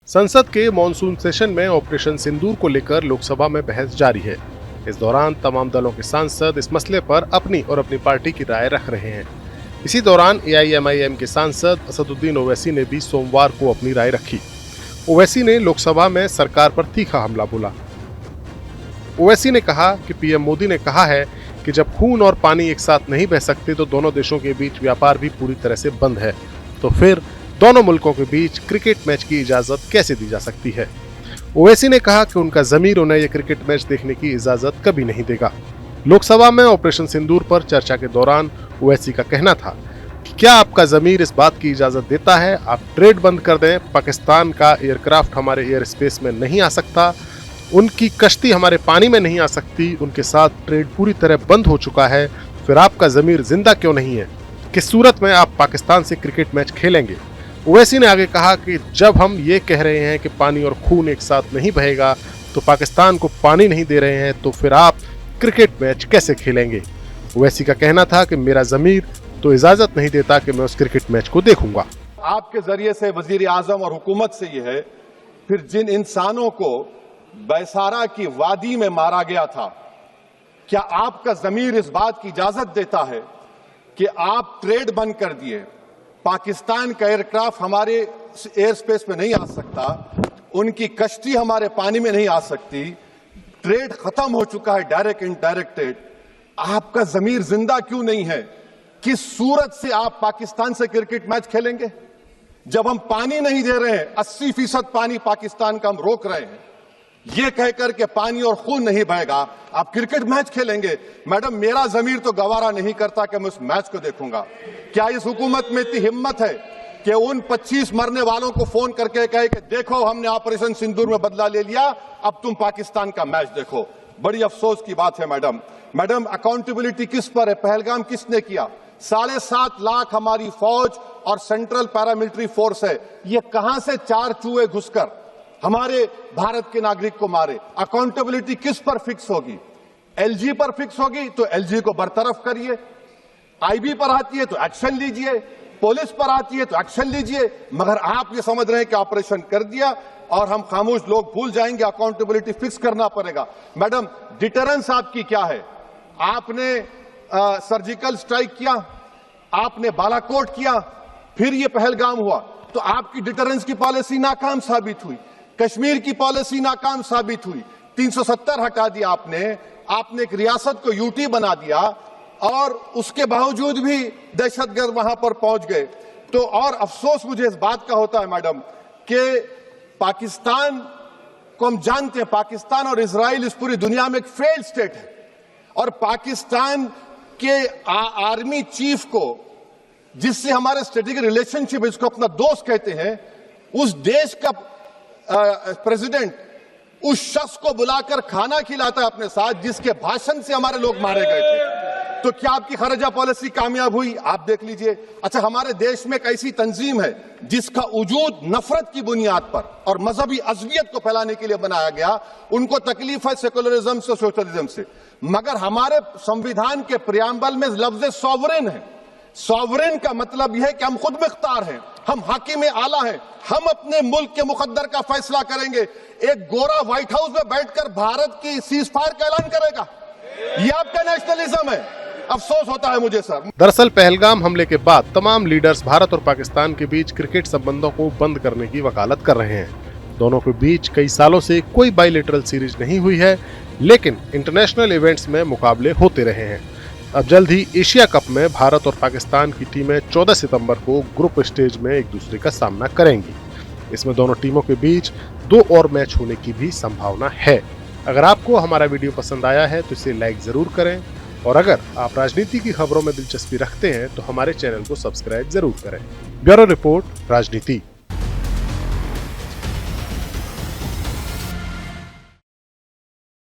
संसद के monsoon session में ऑपरेशन सिंदूर को लेकर लोकसभा में बहस जारी है। इस दौरान तमाम दलों के सांसद इस मसले पर अपनी और अपनी पार्टी की राय रख रहे हैं। इसी दौरान एआईएमआईएम के सांसद असदुद्दीन ओवैसी ने भी सोमवार को अपनी राय रखी। ओवैसी ने लोकसभा में सरकार पर तीखा हमला बोला। ओवैसी ने कहा कि पीएम मोदी ने कहा है कि जब खून और पानी एक साथ नहीं बह सकते तो दोनों देशों के बीच व्यापार भी पूरी तरह से बंद है, तो फिर दोनों मुल्कों के बीच क्रिकेट मैच की इजाजत कैसे दी जा सकती है। ओवैसी ने कहा कि उनका ज़मीर उन्हें यह क्रिकेट मैच देखने की इजाजत कभी नहीं देगा। लोकसभा में ऑपरेशन सिंदूर पर चर्चा के दौरान ओवैसी का कहना था कि क्या आपका ज़मीर इस बात की इजाजत देता है आप ट्रेड बंद कर दें, पाकिस्तान का एयरक्राफ्ट हमारे एयर स्पेस में नहीं आ सकता, उनकी कश्ती हमारे पानी में नहीं आ सकती, उनके साथ ट्रेड पूरी तरह बंद हो चुका है, फिर आपका ज़मीर जिंदा क्यों नहीं है? किस सूरत में आप पाकिस्तान से क्रिकेट मैच खेलेंगे? ओवैसी ने आगे कहा कि जब हम ये कह रहे हैं कि पानी और खून एक साथ नहीं बहेगा, तो पाकिस्तान को पानी नहीं दे रहे हैं, तो फिर आप क्रिकेट मैच कैसे खेलेंगे? ओवैसी का कहना था कि मेरा ज़मीर तो इजाजत नहीं देता कि मैं उस क्रिकेट मैच को देखूंगा। आपके जरिए से वजीर आजम और हुकूमत से ये है, फिर जिन इंसानों को बैसारा की वादी में मारा गया था, क्या आपका ज़मीर इस बात की इजाजत देता है कि आप ट्रेड बंद कर दिए, पाकिस्तान का एयरक्राफ्ट हमारे एयर स्पेस में नहीं आ सकता, उनकी कश्ती हमारे पानी में नहीं आ सकती, ट्रेड खत्म हो चुका है डायरेक्ट इनडायरेक्टेड, आपका ज़मीर जिंदा क्यों नहीं है? किस सूरत से आप पाकिस्तान से क्रिकेट मैच खेलेंगे? जब हम पानी नहीं दे रहे हैं, 80% पानी पाकिस्तान का हम रोक रहे हैं, ये कहकर के पानी और खून नहीं बहेगा, आप क्रिकेट मैच खेलेंगे? मैडम, मेरा ज़मीर तो गवारा नहीं करता कि मैं उस मैच को देखूंगा। क्या इस हुकूमत में इतनी हिम्मत है कि उन 25 मरने वालों को फोन करके कहे कि देखो हमने ऑपरेशन सिंदूर में बदला ले लिया, अब तुम पाकिस्तान का मैच देखो? बड़ी अफसोस की बात है मैडम, अकाउंटेबिलिटी किस पर है? पहलगाम किसने किया? 7.5 लाख हमारी फौज और सेंट्रल पैरामिलिट्री फोर्स है, ये कहां से 4 चूहे घुसकर हमारे भारत के नागरिक को मारे? अकाउंटेबिलिटी किस पर फिक्स होगी? एलजी पर फिक्स होगी तो एलजी को बरतरफ करिए, आईबी पर आती है तो एक्शन लीजिए, पुलिस पर आती है तो एक्शन लीजिए, मगर आप ये समझ रहे हैं कि ऑपरेशन कर दिया और हम खामोश लोग भूल जाएंगे। अकाउंटेबिलिटी फिक्स करना पड़ेगा। मैडम, डिटरेंस आपकी क्या है? आपने सर्जिकल स्ट्राइक किया, आपने बालाकोट किया, फिर ये पहलगाम हुआ, तो आपकी डिटरेंस की पॉलिसी नाकाम साबित हुई, कश्मीर की पॉलिसी नाकाम साबित हुई, 370 हटा दिया आपने एक रियासत को यूटी बना दिया और उसके बावजूद भी दहशतगर्द वहां पर पहुंच गए। तो और अफसोस मुझे इस बात का होता है मैडम कि पाकिस्तान को हम जानते हैं, पाकिस्तान और इजराइल इस पूरी दुनिया में एक फेल्ड स्टेट है, और पाकिस्तान के आर्मी चीफ को, जिससे हमारे स्ट्रेटेजिक रिलेशनशिप, इसको अपना दोस्त कहते हैं, उस देश का प्रेसिडेंट उस शख्स को बुलाकर खाना खिलाता है अपने साथ जिसके भाषण से हमारे लोग मारे गए थे। तो क्या आपकी खर्जा पॉलिसी कामयाब हुई? आप देख लीजिए। अच्छा, हमारे देश में एक ऐसी तंजीम है जिसका वजूद नफरत की बुनियाद पर और मजहबी अज़वियत को फैलाने के लिए बनाया गया, उनको तकलीफ है सेकुलरिज्म से, सोशलिज्म से, मगर हमारे संविधान के प्रियम्बल में लफ्ज सॉवरेन है। सॉवरेन का मतलब यह है कि हम खुद मुख्तार हैं, हम हाकिम आला हैं, हम अपने मुल्क के मुकद्दर का फैसला करेंगे। एक गोरा व्हाइट हाउस में बैठकर भारत की सीज फायर का ऐलान करेगा? यह आपका नेशनलिज्म है? अफसोस होता है मुझे सर। दरअसल पहलगाम हमले के बाद तमाम लीडर्स भारत और पाकिस्तान के बीच क्रिकेट संबंधों को बंद करने की वकालत कर रहे हैं। दोनों के बीच कई सालों से कोई बायलैटरल सीरीज नहीं हुई है, लेकिन इंटरनेशनल इवेंट्स में मुकाबले होते रहे हैं। अब जल्द ही एशिया कप में भारत और पाकिस्तान की टीमें 14 सितंबर को ग्रुप स्टेज में एक दूसरे का सामना करेंगी। इसमें दोनों टीमों के बीच 2 और मैच होने की भी संभावना है। अगर आपको हमारा वीडियो पसंद आया है तो इसे लाइक जरूर करें, और अगर आप राजनीति की खबरों में दिलचस्पी रखते हैं तो हमारे चैनल को सब्सक्राइब जरूर करें। ब्यूरो रिपोर्ट, राजनीति।